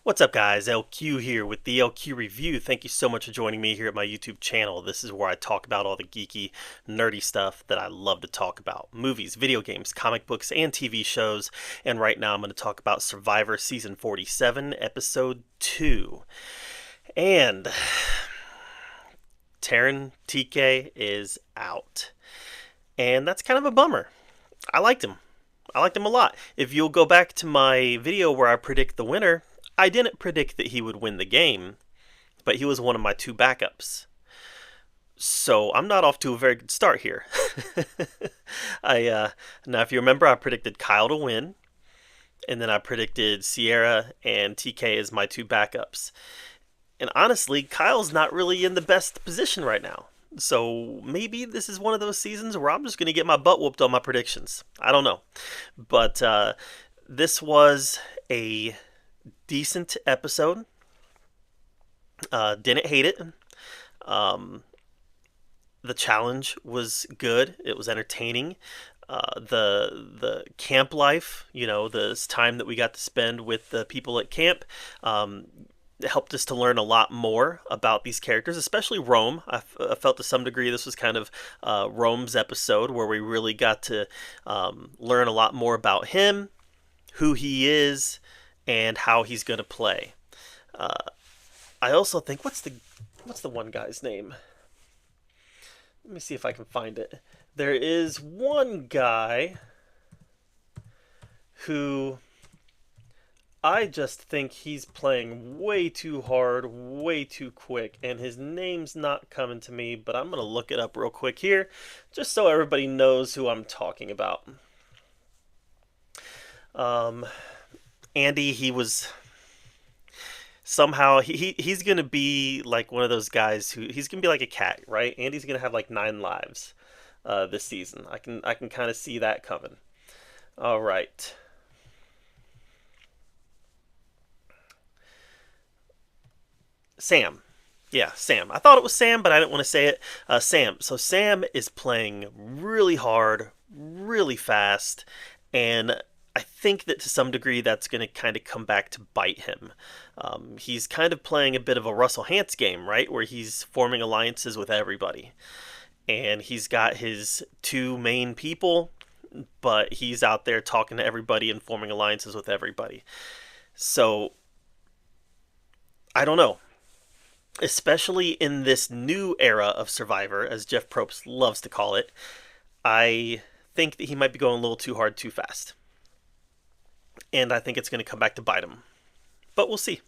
What's up, guys? LQ here with the LQ Review. Thank you so much for joining me here at my YouTube channel. This is where I talk about all the geeky, nerdy stuff that I love to talk about. Movies, video games, comic books, and TV shows. And right now I'm going to talk about Survivor Season 47, Episode 2. And Taryn TK is out. And that's kind of a bummer. I liked him. I liked him a lot. If you'll go back to my video where I predict the winner, I didn't predict that he would win the game, but he was one of my two backups. So I'm not off to a very good start here. Now, if you remember, I predicted Kyle to win, and then I predicted Sierra and TK as my two backups. And honestly, Kyle's not really in the best position right now. So maybe this is one of those seasons where I'm just going to get my butt whooped on my predictions. I don't know. But this was a decent episode. Didn't hate it. Um, the challenge was good. It was entertaining. The camp life, this time that we got to spend with the people at camp, helped us to learn a lot more about these characters, especially Rome. I felt to some degree this was kind of Rome's episode where we really got to learn a lot more about him, who he is, and how he's going to play. I also think what's the one guy's name? Let me see if I can find it. There is one guy who I just think he's playing way too hard, way too quick, and his name's not coming to me, but I'm going to look it up real quick here, just so everybody knows who I'm talking about. Andy, he was somehow he's gonna be like one of those guys who he's gonna be like a cat, right? Andy's gonna have like 9 lives this season. I can kind of see that coming. All right. Sam. Yeah, Sam. I thought it was Sam, but I didn't want to say it. Sam. So Sam is playing really hard, really fast, and I think that to some degree that's going to kind of come back to bite him. He's kind of playing a bit of a Russell Hantz game, right? Where he's forming alliances with everybody. And he's got his two main people, but he's out there talking to everybody and forming alliances with everybody. So, I don't know. Especially in this new era of Survivor, as Jeff Probst loves to call it, I think that he might be going a little too hard too fast. And I think it's going to come back to bite him. But we'll see.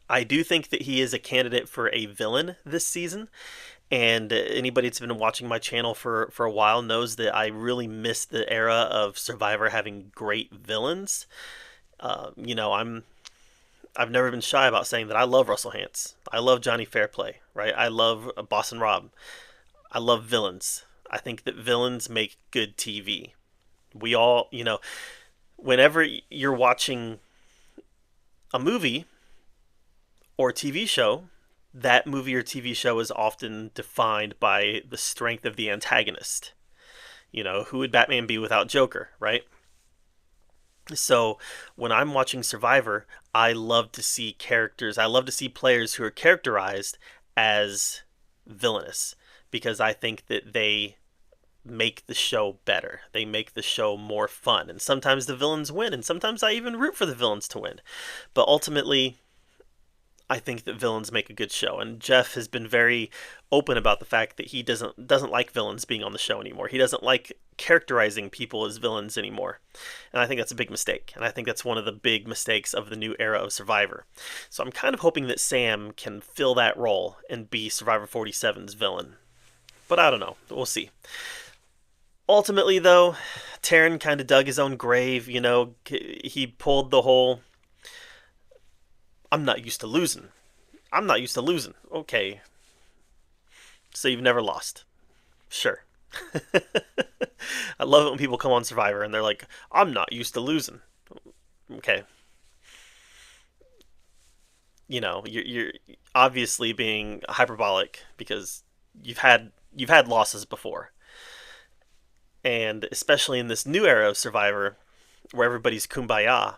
I do think that he is a candidate for a villain this season. And anybody that's been watching my channel for a while knows that I really miss the era of Survivor having great villains. I've never been shy about saying that I love Russell Hantz. I love Johnny Fairplay, right? I love Boston Rob. I love villains. I think that villains make good TV. We all, whenever you're watching a movie or TV show, that movie or TV show is often defined by the strength of the antagonist. Who would Batman be without Joker, right? So when I'm watching Survivor, I love to see characters, I love to see players who are characterized as villainous because I think that they make the show better. They make the show more fun. And sometimes the villains win, and sometimes I even root for the villains to win. But ultimately, I think that villains make a good show, and Jeff has been very open about the fact that he doesn't like villains being on the show anymore. He doesn't like characterizing people as villains anymore, and I think that's a big mistake. And I think that's one of the big mistakes of the new era of Survivor. So I'm kind of hoping that Sam can fill that role and be Survivor 47's villain, but I don't know. We'll see. Ultimately, though, Taryn kind of dug his own grave. He pulled the whole I'm not used to losing. I'm not used to losing. Okay. So you've never lost. Sure. I love it when people come on Survivor and they're like, I'm not used to losing. Okay. You're obviously being hyperbolic because you've had losses before. And especially in this new era of Survivor, where everybody's kumbaya,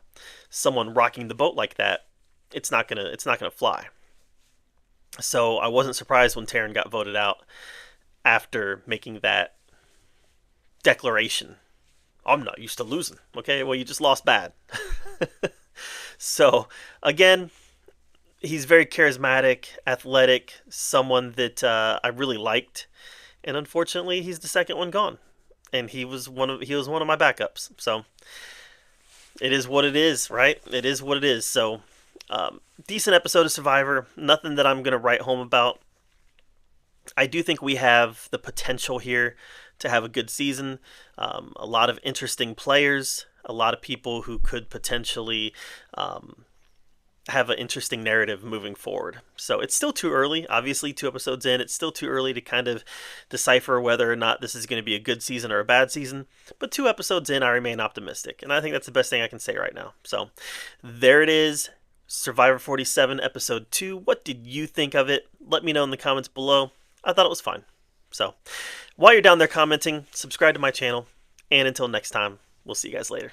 someone rocking the boat like that, it's not gonna fly. So I wasn't surprised when Taryn got voted out after making that declaration. I'm not used to losing. Okay, well, you just lost bad. So again, he's very charismatic, athletic, someone that I really liked, and unfortunately, he's the second one gone, and he was one of my backups. So it is what it is, right? It is what it is. So decent episode of Survivor. Nothing that I'm gonna write home about. I do think we have the potential here to have a good season. A lot of interesting players, a lot of people who could potentially have an interesting narrative moving forward. So it's still too early. Obviously, 2 episodes in, it's still too early to kind of decipher whether or not this is going to be a good season or a bad season. But 2 episodes in, I remain optimistic. And I think that's the best thing I can say right now. So there it is. Survivor 47, Episode 2. What did you think of it? Let me know in the comments below. I thought it was fine. So while you're down there commenting, subscribe to my channel. And until next time, we'll see you guys later.